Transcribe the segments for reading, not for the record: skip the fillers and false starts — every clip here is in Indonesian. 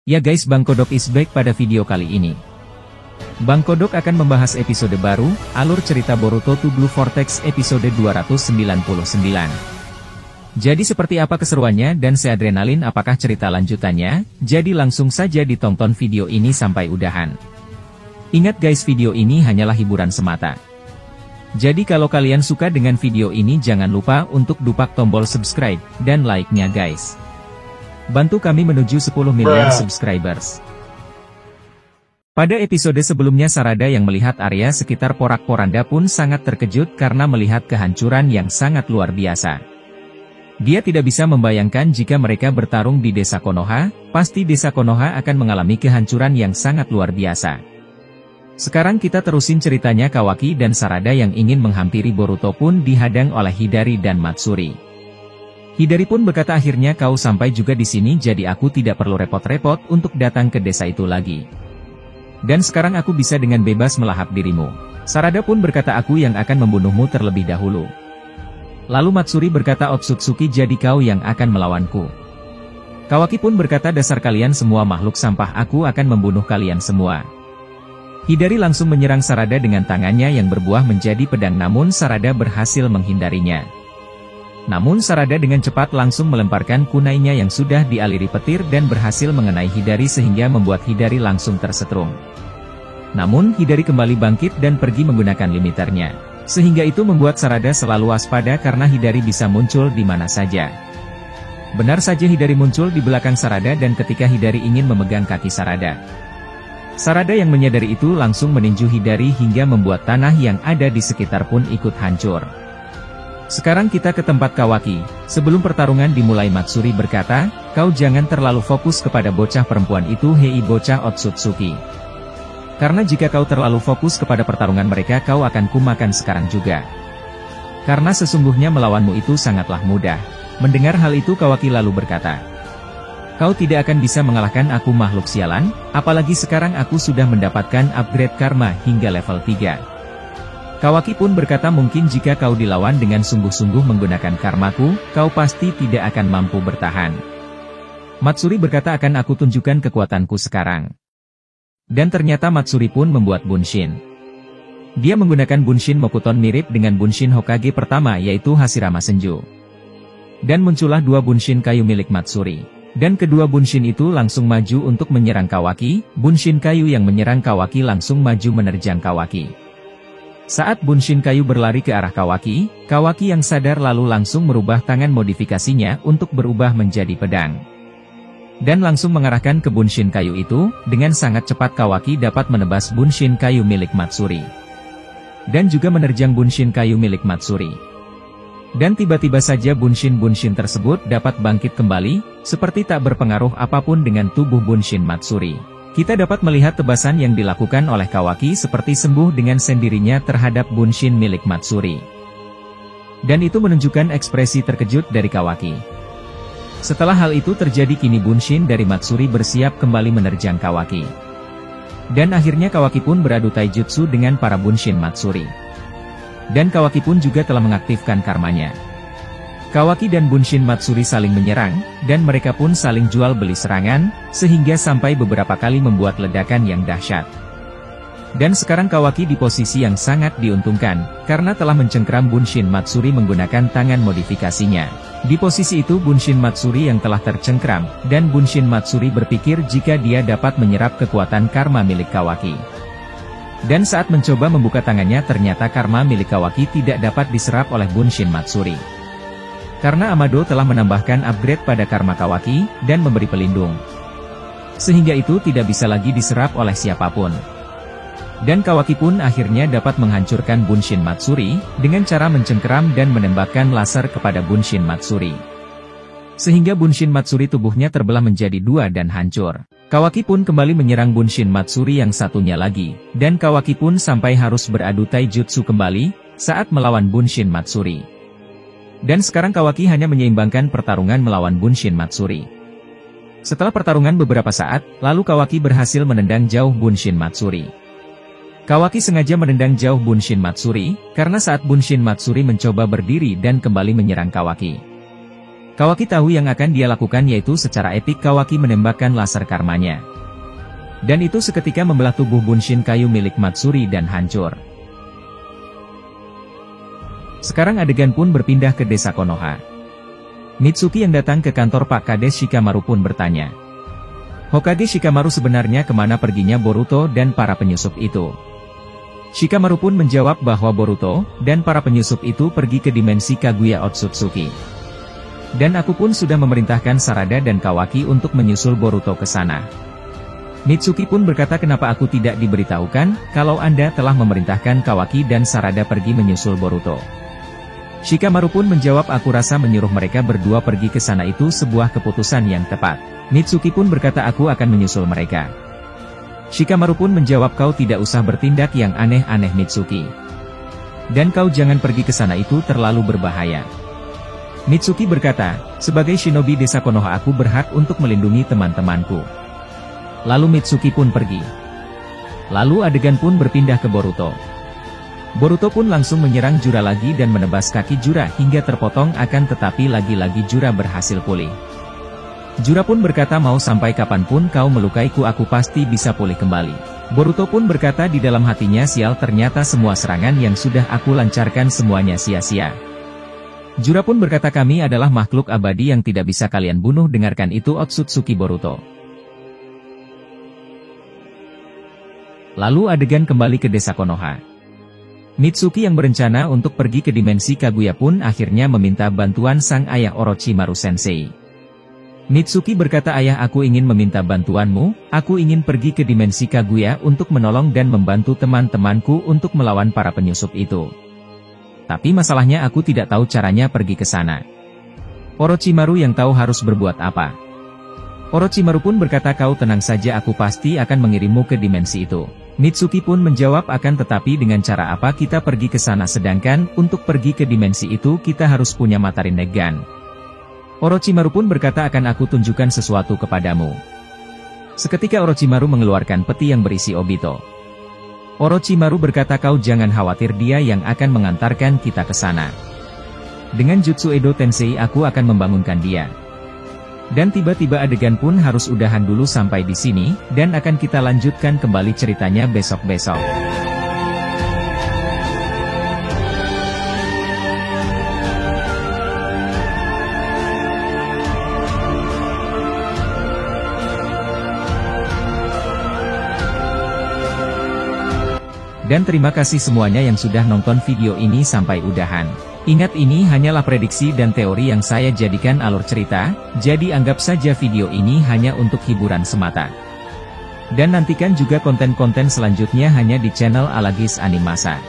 Ya guys, Bang Kodok is back pada video kali ini. Bang Kodok akan membahas episode baru, alur cerita Boruto to Blue Vortex episode 299. Jadi seperti apa keseruannya dan seadrenalin apakah cerita lanjutannya? Jadi langsung saja ditonton video ini sampai udahan. Ingat guys, video ini hanyalah hiburan semata. Jadi kalau kalian suka dengan video ini jangan lupa untuk dupak tombol subscribe dan like-nya guys. Bantu kami menuju 10 miliar subscribers. Pada episode sebelumnya Sarada yang melihat area sekitar porak-poranda pun sangat terkejut karena melihat kehancuran yang sangat luar biasa. Dia tidak bisa membayangkan jika mereka bertarung di desa Konoha, pasti desa Konoha akan mengalami kehancuran yang sangat luar biasa. Sekarang kita terusin ceritanya. Kawaki dan Sarada yang ingin menghampiri Boruto pun dihadang oleh Hidari dan Matsuri. Hidari pun berkata, akhirnya kau sampai juga di sini, jadi aku tidak perlu repot-repot untuk datang ke desa itu lagi. Dan sekarang aku bisa dengan bebas melahap dirimu. Sarada pun berkata, aku yang akan membunuhmu terlebih dahulu. Lalu Matsuri berkata, Otsutsuki, jadi kau yang akan melawanku. Kawaki pun berkata, dasar kalian semua makhluk sampah, aku akan membunuh kalian semua. Hidari langsung menyerang Sarada dengan tangannya yang berbuah menjadi pedang, namun Sarada berhasil menghindarinya. Namun Sarada dengan cepat langsung melemparkan kunainya yang sudah dialiri petir dan berhasil mengenai Hidari sehingga membuat Hidari langsung tersetrum. Namun Hidari kembali bangkit dan pergi menggunakan limiternya. Sehingga itu membuat Sarada selalu waspada karena Hidari bisa muncul di mana saja. Benar saja Hidari muncul di belakang Sarada dan ketika Hidari ingin memegang kaki Sarada. Sarada yang menyadari itu langsung meninju Hidari hingga membuat tanah yang ada di sekitar pun ikut hancur. Sekarang kita ke tempat Kawaki. Sebelum pertarungan dimulai Matsuri berkata, kau jangan terlalu fokus kepada bocah perempuan itu, hei bocah Otsutsuki. Karena jika kau terlalu fokus kepada pertarungan mereka kau akan kumakan sekarang juga. Karena sesungguhnya melawanmu itu sangatlah mudah. Mendengar hal itu Kawaki lalu berkata, kau tidak akan bisa mengalahkan aku makhluk sialan, apalagi sekarang aku sudah mendapatkan upgrade karma hingga level 3. Kawaki pun berkata, mungkin jika kau dilawan dengan sungguh-sungguh menggunakan karmaku, kau pasti tidak akan mampu bertahan. Matsuri berkata, akan aku tunjukkan kekuatanku sekarang. Dan ternyata Matsuri pun membuat Bunshin. Dia menggunakan Bunshin Mokuton mirip dengan Bunshin Hokage pertama yaitu Hashirama Senju. Dan muncullah dua Bunshin kayu milik Matsuri. Dan kedua Bunshin itu langsung maju untuk menyerang Kawaki. Bunshin kayu yang menyerang Kawaki langsung maju menerjang Kawaki. Saat Bunshin kayu berlari ke arah Kawaki, Kawaki yang sadar lalu langsung merubah tangan modifikasinya untuk berubah menjadi pedang. Dan langsung mengarahkan ke Bunshin kayu itu, dengan sangat cepat Kawaki dapat menebas Bunshin kayu milik Matsuri. Dan juga menerjang Bunshin kayu milik Matsuri. Dan tiba-tiba saja Bunshin tersebut dapat bangkit kembali, seperti tak berpengaruh apapun dengan tubuh Bunshin Matsuri. Kita dapat melihat tebasan yang dilakukan oleh Kawaki seperti sembuh dengan sendirinya terhadap Bunshin milik Matsuri. Dan itu menunjukkan ekspresi terkejut dari Kawaki. Setelah hal itu terjadi kini Bunshin dari Matsuri bersiap kembali menerjang Kawaki. Dan akhirnya Kawaki pun beradu taijutsu dengan para Bunshin Matsuri. Dan Kawaki pun juga telah mengaktifkan karmanya. Kawaki dan Bunshin Matsuri saling menyerang, dan mereka pun saling jual beli serangan, sehingga sampai beberapa kali membuat ledakan yang dahsyat. Dan sekarang Kawaki di posisi yang sangat diuntungkan, karena telah mencengkeram Bunshin Matsuri menggunakan tangan modifikasinya. Di posisi itu Bunshin Matsuri yang telah tercengkeram, dan Bunshin Matsuri berpikir jika dia dapat menyerap kekuatan karma milik Kawaki. Dan saat mencoba membuka tangannya ternyata karma milik Kawaki tidak dapat diserap oleh Bunshin Matsuri. Karena Amado telah menambahkan upgrade pada karma Kawaki, dan memberi pelindung. Sehingga itu tidak bisa lagi diserap oleh siapapun. Dan Kawaki pun akhirnya dapat menghancurkan Bunshin Matsuri, dengan cara mencengkeram dan menembakkan laser kepada Bunshin Matsuri. Sehingga Bunshin Matsuri tubuhnya terbelah menjadi dua dan hancur. Kawaki pun kembali menyerang Bunshin Matsuri yang satunya lagi, dan Kawaki pun sampai harus beradu taijutsu kembali, saat melawan Bunshin Matsuri. Dan sekarang Kawaki hanya menyeimbangkan pertarungan melawan Bunshin Matsuri. Setelah pertarungan beberapa saat, lalu Kawaki berhasil menendang jauh Bunshin Matsuri. Kawaki sengaja menendang jauh Bunshin Matsuri, karena saat Bunshin Matsuri mencoba berdiri dan kembali menyerang Kawaki. Kawaki tahu yang akan dia lakukan yaitu secara epik Kawaki menembakkan laser karmanya. Dan itu seketika membelah tubuh Bunshin kayu milik Matsuri dan hancur. Sekarang adegan pun berpindah ke desa Konoha. Mitsuki yang datang ke kantor Pak Kades Shikamaru pun bertanya, Hokage Shikamaru sebenarnya kemana perginya Boruto dan para penyusup itu? Shikamaru pun menjawab bahwa Boruto dan para penyusup itu pergi ke dimensi Kaguya Otsutsuki. Dan aku pun sudah memerintahkan Sarada dan Kawaki untuk menyusul Boruto ke sana. Mitsuki pun berkata kenapa aku tidak diberitahukan kalau Anda telah memerintahkan Kawaki dan Sarada pergi menyusul Boruto. Shikamaru pun menjawab aku rasa menyuruh mereka berdua pergi ke sana itu sebuah keputusan yang tepat. Mitsuki pun berkata aku akan menyusul mereka. Shikamaru pun menjawab kau tidak usah bertindak yang aneh-aneh Mitsuki. Dan kau jangan pergi ke sana itu terlalu berbahaya. Mitsuki berkata, sebagai shinobi desa Konoha aku berhak untuk melindungi teman-temanku. Lalu Mitsuki pun pergi. Lalu adegan pun berpindah ke Boruto. Boruto pun langsung menyerang Jura lagi dan menebas kaki Jura hingga terpotong akan tetapi lagi-lagi Jura berhasil pulih. Jura pun berkata mau sampai kapanpun kau melukaiku aku pasti bisa pulih kembali. Boruto pun berkata di dalam hatinya sial ternyata semua serangan yang sudah aku lancarkan semuanya sia-sia. Jura pun berkata kami adalah makhluk abadi yang tidak bisa kalian bunuh dengarkan itu Otsutsuki Boruto. Lalu adegan kembali ke desa Konoha. Mitsuki yang berencana untuk pergi ke dimensi Kaguya pun akhirnya meminta bantuan sang ayah Orochimaru Sensei. Mitsuki berkata ayah aku ingin meminta bantuanmu, aku ingin pergi ke dimensi Kaguya untuk menolong dan membantu teman-temanku untuk melawan para penyusup itu. Tapi masalahnya aku tidak tahu caranya pergi ke sana. Orochimaru yang tahu harus berbuat apa. Orochimaru pun berkata kau tenang saja aku pasti akan mengirimmu ke dimensi itu. Mitsuki pun menjawab akan tetapi dengan cara apa kita pergi ke sana sedangkan untuk pergi ke dimensi itu kita harus punya mata Rinnegan. Orochimaru pun berkata akan aku tunjukkan sesuatu kepadamu. Seketika Orochimaru mengeluarkan peti yang berisi Obito. Orochimaru berkata kau jangan khawatir dia yang akan mengantarkan kita ke sana. Dengan jutsu Edo Tensei aku akan membangunkan dia. Dan tiba-tiba adegan pun harus udahan dulu sampai di sini, dan akan kita lanjutkan kembali ceritanya besok-besok. Dan terima kasih semuanya yang sudah nonton video ini sampai udahan. Ingat ini hanyalah prediksi dan teori yang saya jadikan alur cerita, jadi anggap saja video ini hanya untuk hiburan semata. Dan nantikan juga konten-konten selanjutnya hanya di channel Alagis Animasa.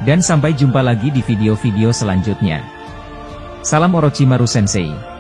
Dan sampai jumpa lagi di video-video selanjutnya. Salam Orochimaru Sensei.